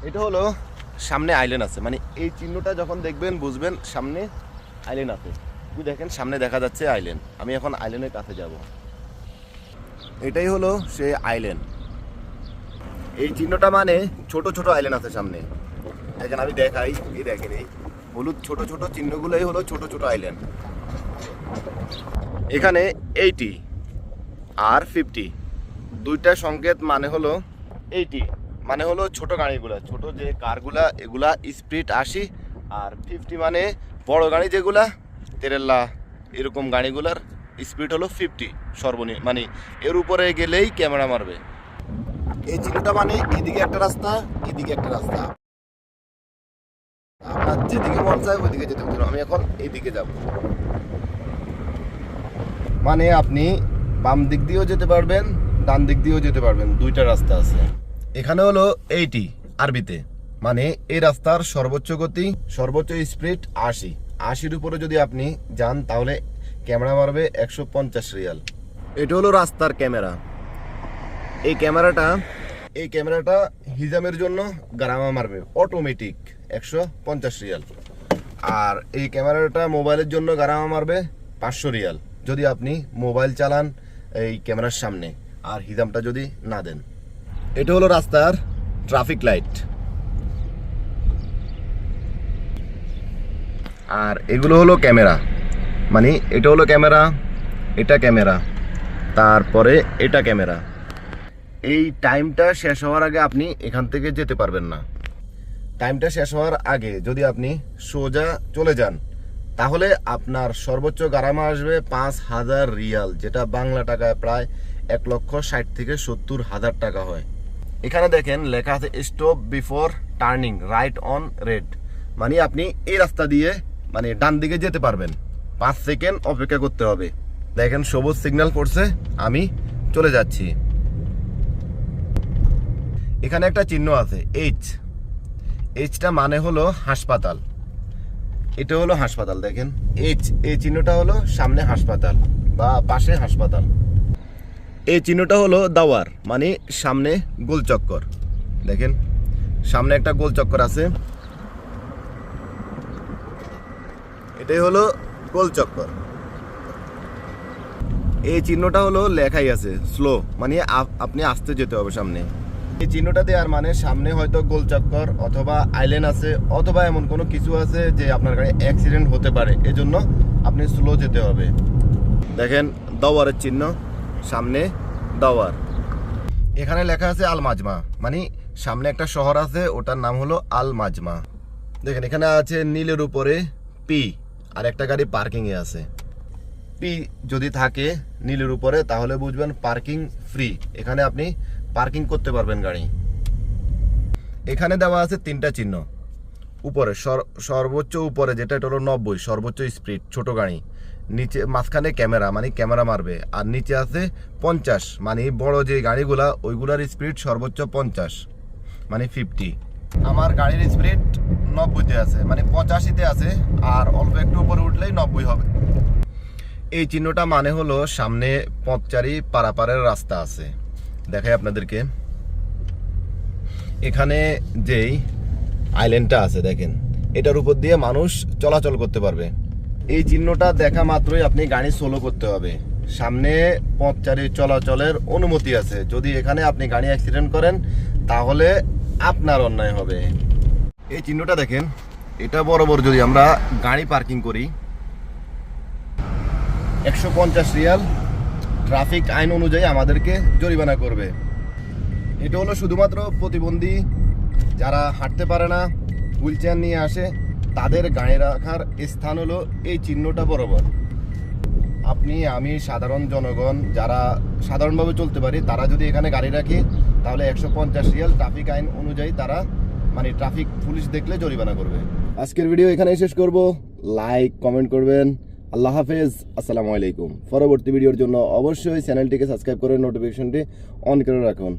এটা হলো সামনে আইল্যান্ড আছে, মানে এই চিহ্নটা যখন দেখবেন বুঝবেন সামনে আইল্যান্ড আছে। দেখেন সামনে দেখা যাচ্ছে আইল্যান্ড। আমি এখন আইল্যান্ডের কাছে যাব। এটাই হলো সেই আইল্যান্ড। এই চিহ্নটা মানে ছোট ছোট আইল্যান্ড আছে সামনে। দেখেন আমি দেখাই, এই দেখেন এই হলুদ ছোট ছোট চিহ্নগুলোই হলো ছোট ছোট আইল্যান্ড। এখানে 80 আর 50 দুইটা সংকেত মানে হলো 80 মানে হলো ছোট গাড়িগুলা, ছোট যে কারগুলা এগুলা স্পিড 80, আর 50 মানে বড় গাড়ি যেগুলা তেরেল্লা এরকম গাড়িগুলার স্পিড হলো 50 সর্বনিম্ন, মানে এর উপরে গেলেই ক্যামেরা মারবে। এই চিহ্নটা মানে এদিকে একটা রাস্তা, এদিকে একটা রাস্তা, আপনার যেদিকে মন চায় ওইদিকে যেতে পারবেন। আমি এখন এইদিকে যাব, মানে আপনি বাম দিক দিয়েও যেতে পারবেন, ডান দিক দিয়েও যেতে পারবেন, দুইটা রাস্তা আছে। এখানে হলো 80 আরবিতে, মানে এই রাস্তার সর্বোচ্চ গতি সর্বোচ্চ স্পিড 80-80-র উপরে যদি আপনি যান তাহলে ক্যামেরা মারবে 150 রিয়াল। এটা হলো রাস্তার ক্যামেরা। এই ক্যামেরাটা হিজামের জন্য গারামা মারবে অটোমেটিক 150 রিয়াল, আর এই ক্যামেরাটা মোবাইলের জন্য গারামা মারবে 500 রিয়াল যদি আপনি মোবাইল চালান এই ক্যামেরার সামনে আর হিজামটা যদি না দেন। এটা হলো রাস্তার ট্রাফিক লাইট, আর এগুলো হলো ক্যামেরা, মানে এটা হলো ক্যামেরা, এটা ক্যামেরা, তারপরে এটা ক্যামেরা। এই টাইমটা শেষ হওয়ার আগে আপনি এখান থেকে যেতে পারবেন না। টাইমটা শেষ হওয়ার আগে যদি আপনি সোজা চলে যান তাহলে আপনার সর্বোচ্চ গারামা আসবে 5000 রিয়াল, যেটা বাংলা টাকায় প্রায় 1,60,000-1,70,000 টাকা হয়। এখানে দেখেন লেখা আছে stop before turning right on red, মানে আপনি এই রাস্তা দিয়ে মানে ডান দিকে যেতে পারবেন, 5 সেকেন্ড অপেক্ষা করতে হবে। দেখেন সবুজ সিগন্যাল করছে, আমি চলে যাচ্ছি। এখানে একটা চিহ্ন আছে এইচটা মানে হলো হাসপাতাল। এটা হলো হাসপাতাল, দেখেন এই চিহ্নটা হলো সামনে হাসপাতাল বা পাশে হাসপাতাল। এই চিহ্নটা হলো দাওয়ার, মানে সামনে গোলচক্কর। দেখেন সামনে একটা গোলচক্কর আছে, এটাই হলো গোলচক্কর। এই চিহ্নটা হলো লেখাই আছে স্লো, মানে আপনি আস্তে যেতে হবে সামনে। এই চিহ্নটা দেওয়ার মানে সামনে হয়তো গোলচক্কর অথবা আইল্যান্ড আছে অথবা এমন কোনো কিছু আছে যে আপনার গাড়ি অ্যাক্সিডেন্ট হতে পারে, এজন্য আপনি স্লো যেতে হবে। দেখেন দাওয়ারের চিহ্ন, সামনে দাওয়ার। এখানে লেখা আছে আল মাজমা, মানে সামনে একটা শহর আছে ওটার নাম হলো আল মাজমা। দেখেন এখানে আছে নীলের উপরে পি, আর একটা গাড়ি পার্কিংয়ে আছে। পি যদি থাকে নীলের উপরে তাহলে বুঝবেন পার্কিং ফ্রি, এখানে আপনি পার্কিং করতে পারবেন গাড়ি। এখানে দেওয়া আছে 3টা চিহ্ন উপরে, সর্বোচ্চ উপরে যেটা এটা হলো 90 সর্বোচ্চ স্পিড ছোট গাড়ি, নিচে মাঝখানে ক্যামেরা মানে ক্যামেরা মারবে, আর নিচে আছে 50 মানে বড় যে গাড়িগুলা ওইগুলার স্পিড সর্বোচ্চ 50 মানে 50। আমার গাড়ির স্পিড 90-তে আছে, মানে 85-তে আছে, আর অল্প একটু উপরে উঠলেই 90 হবে। এই চিহ্নটা মানে হলো সামনে পথচারী পারাপারের রাস্তা আছে। দেখাই আপনাদেরকে, এখানে যেই আইল্যান্ডটা আছে দেখেন এটার উপর দিয়ে মানুষ চলাচল করতে পারবে। এই চিহ্নটা দেখা মাত্রই আপনি গাড়ি স্লো করতে হবে, সামনে পথচারী চলাচলের অনুমতি আছে। যদি এখানে আপনি গাড়ি অ্যাক্সিডেন্ট করেন তাহলে আপনার অন্যায় হবে। এই চিহ্নটা দেখেন, এটা বরাবর যদি আমরা গাড়ি পার্কিং করি 150 রিয়াল ট্রাফিক আইন অনুযায়ী আমাদেরকে জরিমানা করবে। এটা হলো শুধুমাত্র প্রতিবন্ধী যারা হাঁটতে পারে না, হুইল চেয়ার নিয়ে আসে, তাদের গাড়ি রাখার স্থান হলো এই চিহ্নটা বরাবর। আপনি আমি সাধারণ জনগণ যারা সাধারণভাবে চলতে পারি তারা যদি এখানে গাড়ি রাখি তাহলে 150 রিয়াল ট্রাফিক আইন অনুযায়ী তারা মানে ট্রাফিক পুলিশ দেখলে জরিমানা করবে। আজকের ভিডিও এখানে শেষ করব। লাইক কমেন্ট করবেন। আল্লাহ হাফেজ, আসসালামু আলাইকুম। পরবর্তী ভিডিওর জন্য অবশ্যই চ্যানেলটিকে সাবস্ক্রাইব করে নোটিফিকেশনটি অন করে রাখুন।